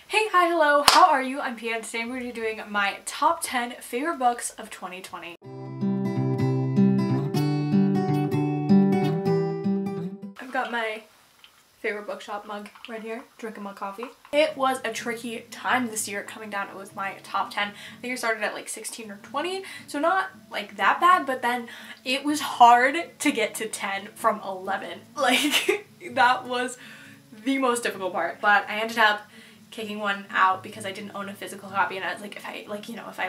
Hey, hi, hello, how are you? I'm Pia and today I'm going to be doing my top 10 favorite books of 2020. I've got my favorite bookshop mug right here, drinking my coffee. It was a tricky time this year coming down. It was my top 10. I think I started at like 16 or 20, so not like that bad, but then it was hard to get to 10 from 11. Like, that was the most difficult part, but I ended up kicking one out because I didn't own a physical copy, and I was like, if I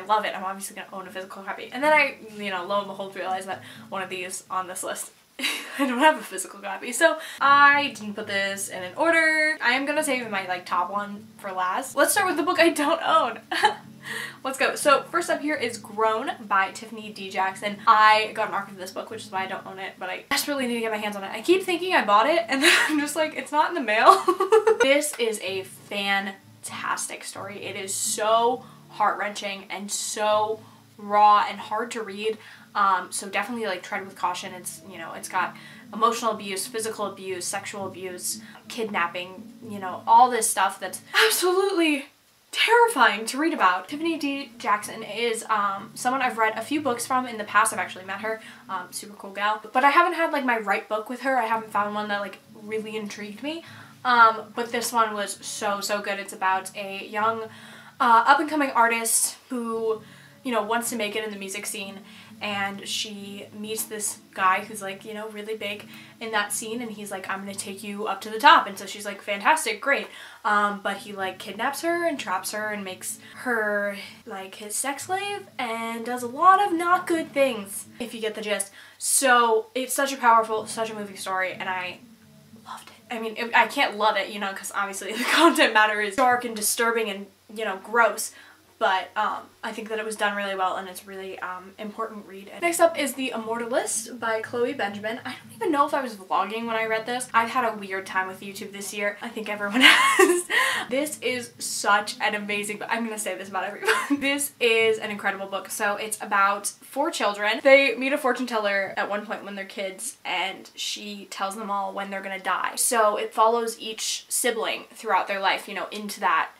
love it, I'm obviously gonna own a physical copy. And then I, lo and behold, realized that one of these on this list I don't have a physical copy, so I didn't put this in an order. I am gonna save my top one for last. Let's start with the book I don't own. Let's go. So first up here is Grown by Tiffany D. Jackson. I got an arc of this book, which is why I don't own it, but I desperately need to get my hands on it. I keep thinking I bought it, and then I'm just like, it's not in the mail. This is a fantastic story. It is so heart-wrenching and so raw and hard to read. So definitely tread with caution. It's, it's got emotional abuse, physical abuse, sexual abuse, kidnapping, all this stuff that's absolutely terrifying to read about. Tiffany D. Jackson is someone I've read a few books from in the past. I've actually met her. Super cool gal. But I haven't had my right book with her. I haven't found one that really intrigued me. But this one was so good. It's about a young up-and-coming artist who, wants to make it in the music scene, and she meets this guy who's really big in that scene, and he's like, I'm gonna take you up to the top. And so she's like, fantastic, great. But he kidnaps her and traps her and makes her his sex slave and does a lot of not good things, if you get the gist. So it's such a powerful, such a moving story, and I loved it. I mean, I can't love it, because obviously the content matter is dark and disturbing and, gross. But I think that it was done really well, and it's a really important read. Next up is The Immortalist by Chloe Benjamin. I don't even know if I was vlogging when I read this. I've had a weird time with YouTube this year. I think everyone has. This is such an amazing book. I'm gonna say this about everyone. This is an incredible book. So it's about 4 children. They meet a fortune teller at one point when they're kids, and she tells them all when they're gonna die. So it follows each sibling throughout their life, into that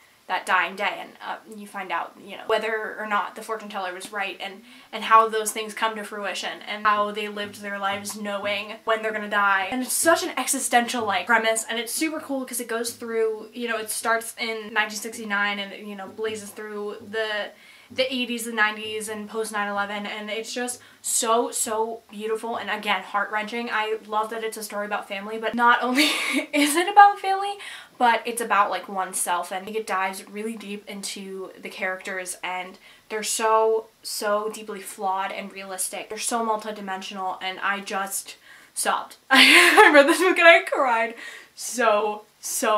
dying day, and you find out, whether or not the fortune teller was right, and how those things come to fruition, and how they lived their lives knowing when they're gonna die. And it's such an existential premise, and it's super cool because it goes through, it starts in 1969 and it, blazes through the 80s, the 90s, and post 9/11, and it's just so beautiful and, again, heart-wrenching. I love that it's a story about family, but not only is it about family, but it's about oneself, and I think it dives really deep into the characters, and they're so deeply flawed and realistic. They're so multidimensional, and I just sobbed. I read this book and I cried so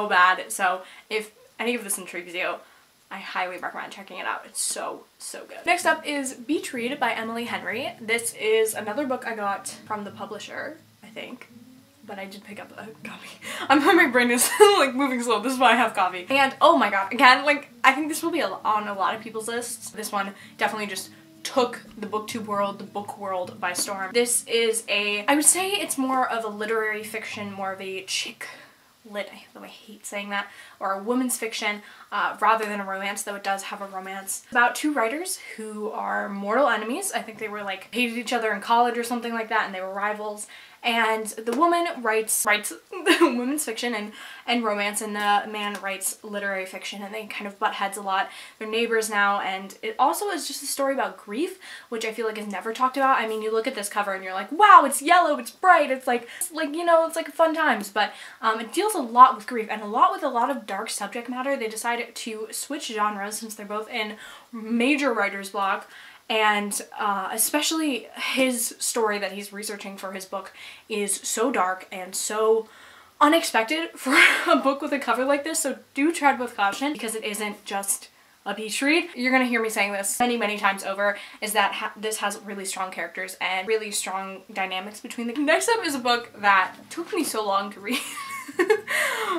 bad. So if any of this intrigues you, I highly recommend checking it out. It's so good. Next up is Beach Read by Emily Henry. This is another book I got from the publisher, I think. But I did pick up a copy. My brain is moving slow. This is why I have coffee. And oh my god, again, I think this will be on a lot of people's lists. This one definitely just took the booktube world, the book world by storm. This is I would say it's more of a literary fiction, more of a chick lit, I hate saying that, or a woman's fiction, rather than a romance, though it does have a romance. It's about 2 writers who are mortal enemies. I think they were hated each other in college or something like that, and they were rivals. And the woman writes women's fiction and romance, and the man writes literary fiction, and they kind of butt heads a lot. They're neighbors now, and it also is just a story about grief, which I feel is never talked about. I mean, you look at this cover and you're like, wow, it's yellow, it's bright, it's it's fun times, but it deals a lot with grief and a lot of dark subject matter. They decided to switch genres since they're both in major writer's block. And especially his story that he's researching for his book is so dark and so unexpected for a book with a cover like this, so do tread with caution because it isn't just a beach read. You're gonna hear me saying this many times over, is that this has really strong characters and really strong dynamics between the— Next up is a book that took me so long to read.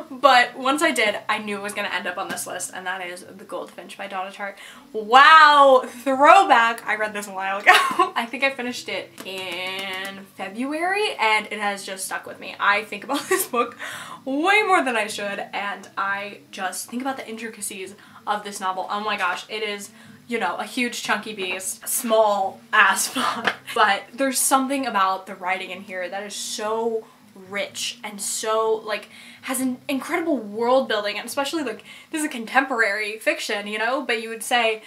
But once I did, I knew it was going to end up on this list, and that is The Goldfinch by Donna Tartt. Wow, throwback! I read this a while ago. I think I finished it in February, and it has just stuck with me. I think about this book way more than I should, and I just think about the intricacies of this novel. Oh my gosh, it is, you know, a huge chunky beast, small ass font, but there's something about the writing in here that is so rich and so, like, has an incredible world building, and especially, like, this is a contemporary fiction, you know, but you would say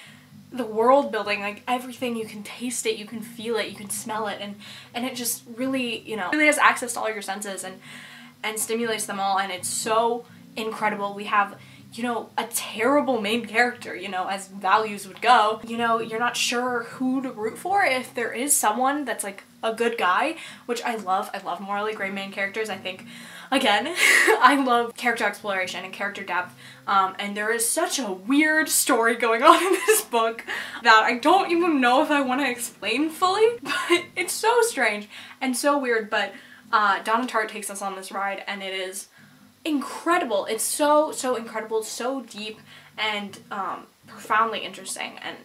the world building, like, everything, you can taste it, you can feel it, you can smell it, and it just really, you know, really has access to all your senses and stimulates them all, and it's so incredible. We have, you know, a terrible main character, you know, as values would go. You know, you're not sure who to root for, if there is someone that's, like, a good guy, which I love. I love morally gray main characters. I think, again, I love character exploration and character depth, and there is such a weird story going on in this book that I don't even know if I want to explain fully, but it's so strange and so weird. But Donna Tartt takes us on this ride, and it is incredible. It's so incredible, so deep, and profoundly interesting, and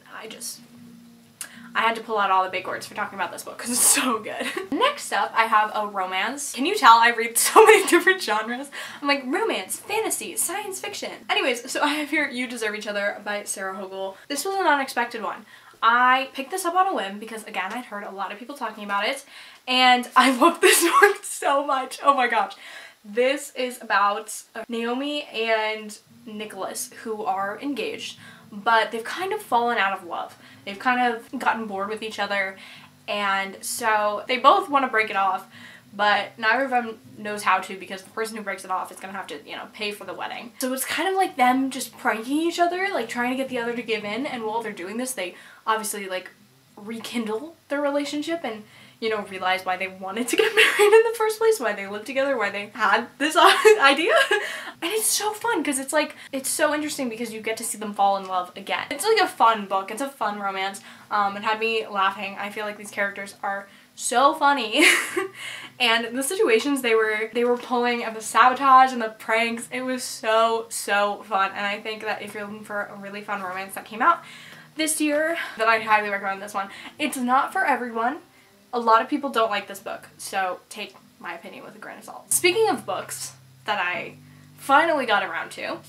I had to pull out all the big words for talking about this book because it's so good. Next up, I have a romance. Can you tell I read so many different genres? I'm like, romance, fantasy, science fiction. Anyways, so I have here You Deserve Each Other by Sarah Hogle. This was an unexpected one. I picked this up on a whim because, again, I'd heard a lot of people talking about it, and I love this one so much. Oh my gosh. This is about Naomi and Nicholas, who are engaged, but they've kind of fallen out of love. They've kind of gotten bored with each other, and so they both want to break it off, but neither of them knows how to, because the person who breaks it off is going to have to, you know, pay for the wedding. So it's kind of like them just pranking each other, like trying to get the other to give in, and while they're doing this, they obviously, like, rekindle their relationship and, you know, realize why they wanted to get married in the first place, why they lived together, why they had this idea. And it's so fun because it's like, it's so interesting because you get to see them fall in love again. It's like a fun book. It's a fun romance. It had me laughing. I feel like these characters are so funny. And the situations they were pulling, and the sabotage and the pranks, it was so fun. And I think that if you're looking for a really fun romance that came out this year, then I highly recommend this one. It's not for everyone. A lot of people don't like this book, so take my opinion with a grain of salt. Speaking of books that I finally got around to,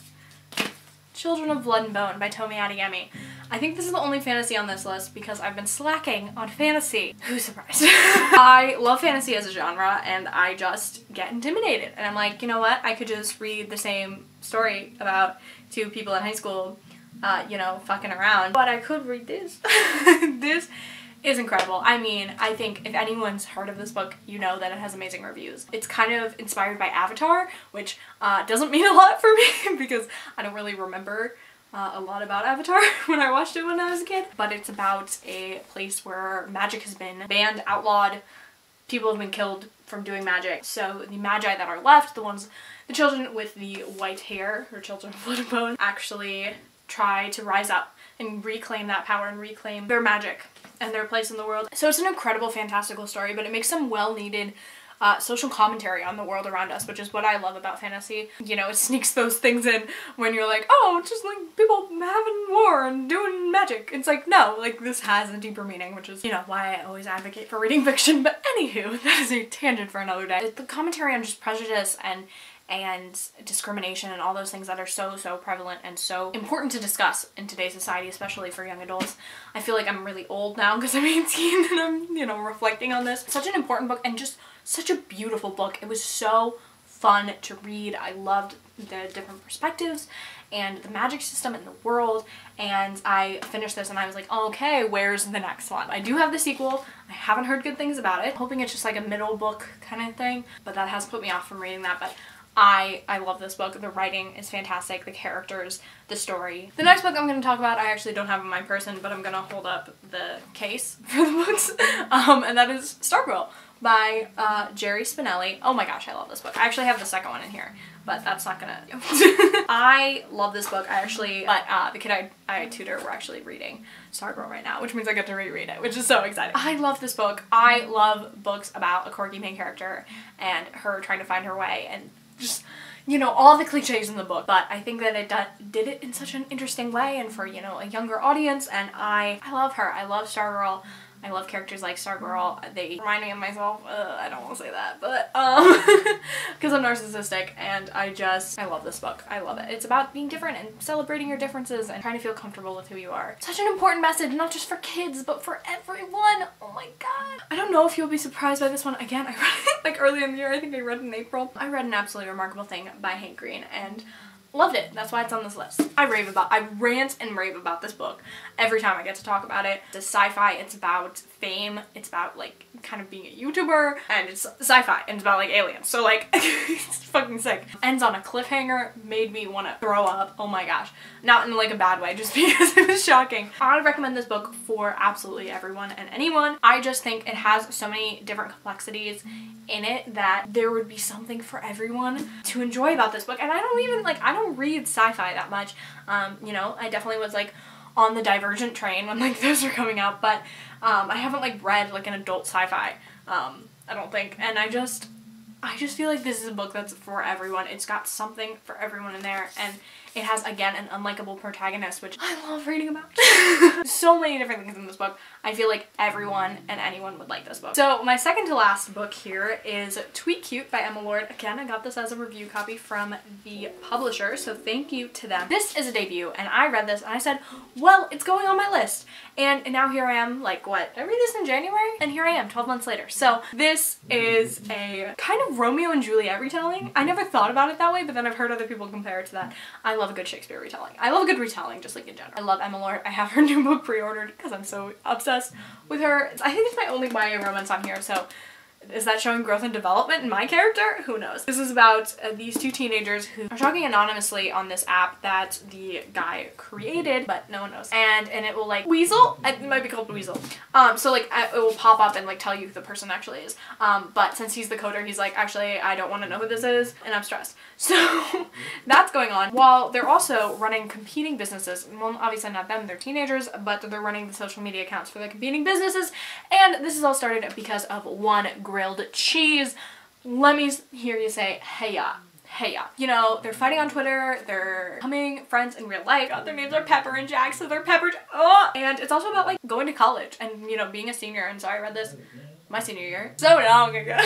Children of Blood and Bone by Tomi Adeyemi. I think this is the only fantasy on this list because I've been slacking on fantasy. Who's surprised? I love fantasy as a genre, and I just get intimidated. And I'm like, you know what? I could just read the same story about two people in high school, you know, fucking around. But I could read this. This is incredible. I mean, I think if anyone's heard of this book, you know that it has amazing reviews. It's kind of inspired by Avatar, which doesn't mean a lot for me because I don't really remember a lot about Avatar when I watched it when I was a kid. But it's about a place where magic has been banned, outlawed, people have been killed from doing magic. So the magi that are left, the children with the white hair, or children of blood and bone, actually try to rise up and reclaim that power and reclaim their magic and their place in the world. So it's an incredible, fantastical story, but it makes some well-needed social commentary on the world around us, which is what I love about fantasy. You know, it sneaks those things in when you're like, oh, it's just like people having war and doing magic. It's like, no, like this has a deeper meaning, which is, you know, why I always advocate for reading fiction. But anywho, that is a tangent for another day. The commentary on just prejudice and discrimination and all those things that are so prevalent and so important to discuss in today's society, especially for young adults. I feel like I'm really old now because I'm 18 and I'm, you know, reflecting on this. Such an important book and just such a beautiful book. It was so fun to read. I loved the different perspectives and the magic system in the world, and I finished this and I was like, oh, okay, where's the next one? I do have the sequel. I haven't heard good things about it. Hoping it's just like a middle book kind of thing, but that has put me off from reading that. But I love this book. The writing is fantastic, the characters, the story. The next book I'm going to talk about, I actually don't have in my person, but I'm going to hold up the case for the books, and that is Starkville by Jerry Spinelli. Oh my gosh, I love this book. I actually have the second one in here, but that's not gonna I love this book. The kid I tutor, we're actually reading Starkville right now, which means I get to reread it, which is so exciting. I love this book. I love books about a quirky main character and her trying to find her way, and just you know, all the cliches in the book, but I think that it did it in such an interesting way and for, you know, a younger audience, and I love her. I love Stargirl. I love characters like Stargirl. They remind me of myself. I don't want to say that, but because I'm narcissistic, and I love this book. I love it. It's about being different and celebrating your differences and trying to feel comfortable with who you are. Such an important message, not just for kids, but for everyone. Oh my god. I don't know if you'll be surprised by this one. Again, I read it like early in the year. I think I read it in April. I read An Absolutely Remarkable Thing by Hank Green, and loved it. That's why it's on this list. I rant and rave about this book every time I get to talk about it. It's sci-fi, it's about fame, it's about like kind of being a YouTuber, and it's sci-fi, and it's about like aliens. So like, it's fucking sick. Ends on a cliffhanger, made me want to throw up. Oh my gosh. Not in like a bad way, just because it was shocking. I would recommend this book for absolutely everyone and anyone. I just think it has so many different complexities in it that there would be something for everyone to enjoy about this book. And I don't read sci-fi that much. You know, I definitely was like on the Divergent train when like those were coming out, but I haven't like read like an adult sci-fi, I don't think, and I just feel like this is a book that's for everyone. It's got something for everyone in there, and it has, again, an unlikable protagonist, which I love reading about. So many different things in this book. I feel like everyone and anyone would like this book. So my second to last book here is Tweet Cute by Emma Lord. Again, I got this as a review copy from the publisher, so thank you to them. This is a debut, and I read this and I said, well, it's going on my list. And now here I am, like, what? I read this in January? And here I am, 12 months later. So this is a kind of Romeo and Juliet retelling. I never thought about it that way, but then I've heard other people compare it to that. I love a good Shakespeare retelling. I love a good retelling, just like in general. I love Emma Lord. I have her new book pre-ordered because I'm so obsessed with her. I think it's my only YA romance on here, so is that showing growth and development in my character? Who knows? This is about these two teenagers who are talking anonymously on this app that the guy created, but no one knows. And it will like weasel? It might be called Weasel. So like it will pop up and like tell you who the person actually is. But since he's the coder, he's like, actually, I don't want to know who this is, and I'm stressed. So that's going on while they're also running competing businesses. Well, obviously not them, they're teenagers, but they're running the social media accounts for the competing businesses. And this is all started because of one grilled cheese. Let me hear you say, hey ya. Hey ya. You know, they're fighting on Twitter, they're becoming friends in real life. God, their names are Pepper and Jack, so they're Pepper. Oh! And it's also about like going to college and, you know, being a senior. And so I read this my senior year so long ago.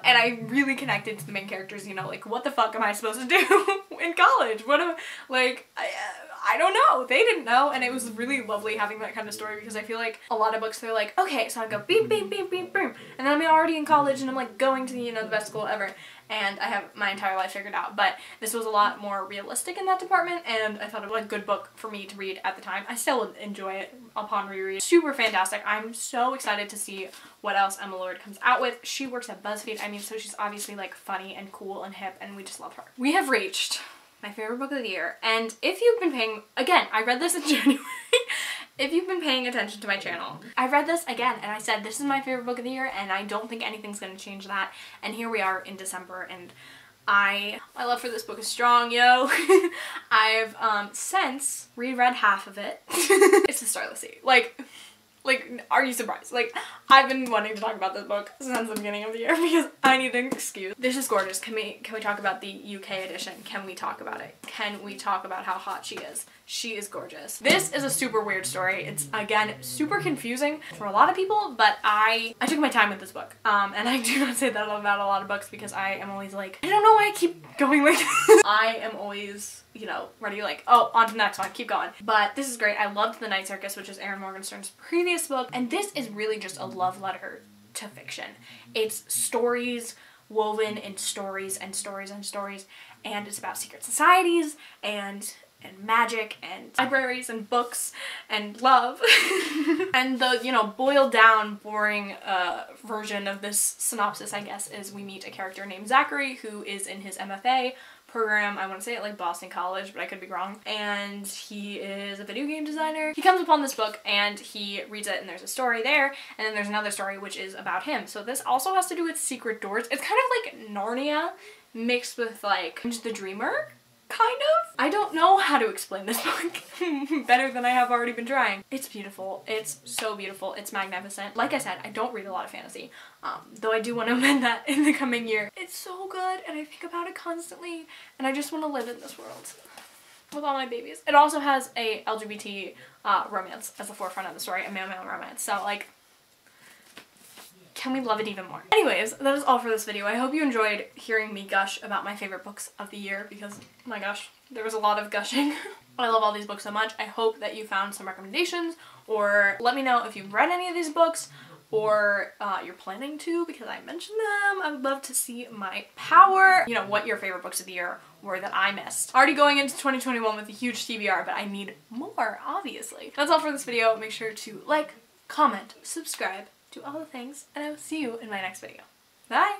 And I really connected to the main characters, you know, like what the fuck am I supposed to do in college? What am like I don't know. They didn't know, and it was really lovely having that kind of story because I feel like a lot of books they're like, okay, so I go beep beep beep beep boom, and then I'm already in college and I'm like going to, you know, the best school ever, and I have my entire life figured out. But this was a lot more realistic in that department, and I thought it was a good book for me to read at the time. I still enjoy it upon reread. Super fantastic. I'm so excited to see what else Emma Lord comes out with. She works at BuzzFeed. I mean, so she's obviously like funny and cool and hip, and we just love her. We have reached my favorite book of the year, and if you've been paying, again, I read this in January. If you've been paying attention to my channel, I read this again and I said this is my favorite book of the year, and I don't think anything's gonna change that. And here we are in December, and my love for this book is strong, yo. I've since reread half of it. It's the Starless Sea. Like, are you surprised? Like, I've been wanting to talk about this book since the beginning of the year because I need an excuse. This is gorgeous. Can we talk about the UK edition? Can we talk about it? Can we talk about how hot she is? She is gorgeous. This is a super weird story. It's, again, super confusing for a lot of people, but I took my time with this book. And I do not say that about a lot of books because I am always like, I don't know why I keep going like this. I am always, you know, ready like, oh, on to the next one, keep going. But this is great. I loved The Night Circus, which is Erin Morgenstern's previous book, and this is really just a love letter to fiction. It's stories woven in stories and stories and stories, and it's about secret societies and magic and libraries and books and love. And the, you know, boiled down, boring version of this synopsis, I guess, is we meet a character named Zachary who is in his MFA program. I want to say it like Boston College, but I could be wrong. And he is a video game designer. He comes upon this book and he reads it, and there's a story there, and then there's another story which is about him. So this also has to do with secret doors. It's kind of like Narnia mixed with like the Dreamer kind of. I don't know how to explain this book better than I have already been trying. It's beautiful. It's so beautiful. It's magnificent. Like I said, I don't read a lot of fantasy, though I do want to amend that in the coming year. It's so good and I think about it constantly and I just want to live in this world with all my babies. It also has a LGBT romance as the forefront of the story, a male-male romance. So like, can we love it even more? Anyways, that is all for this video. I hope you enjoyed hearing me gush about my favorite books of the year because, oh my gosh, there was a lot of gushing. I love all these books so much. I hope that you found some recommendations, or let me know if you've read any of these books or you're planning to because I mentioned them. I would love to see my power. You know, what your favorite books of the year were that I missed. Already going into 2021 with a huge TBR, but I need more, obviously. That's all for this video. Make sure to like, comment, subscribe, do all the things, and I will see you in my next video. Bye!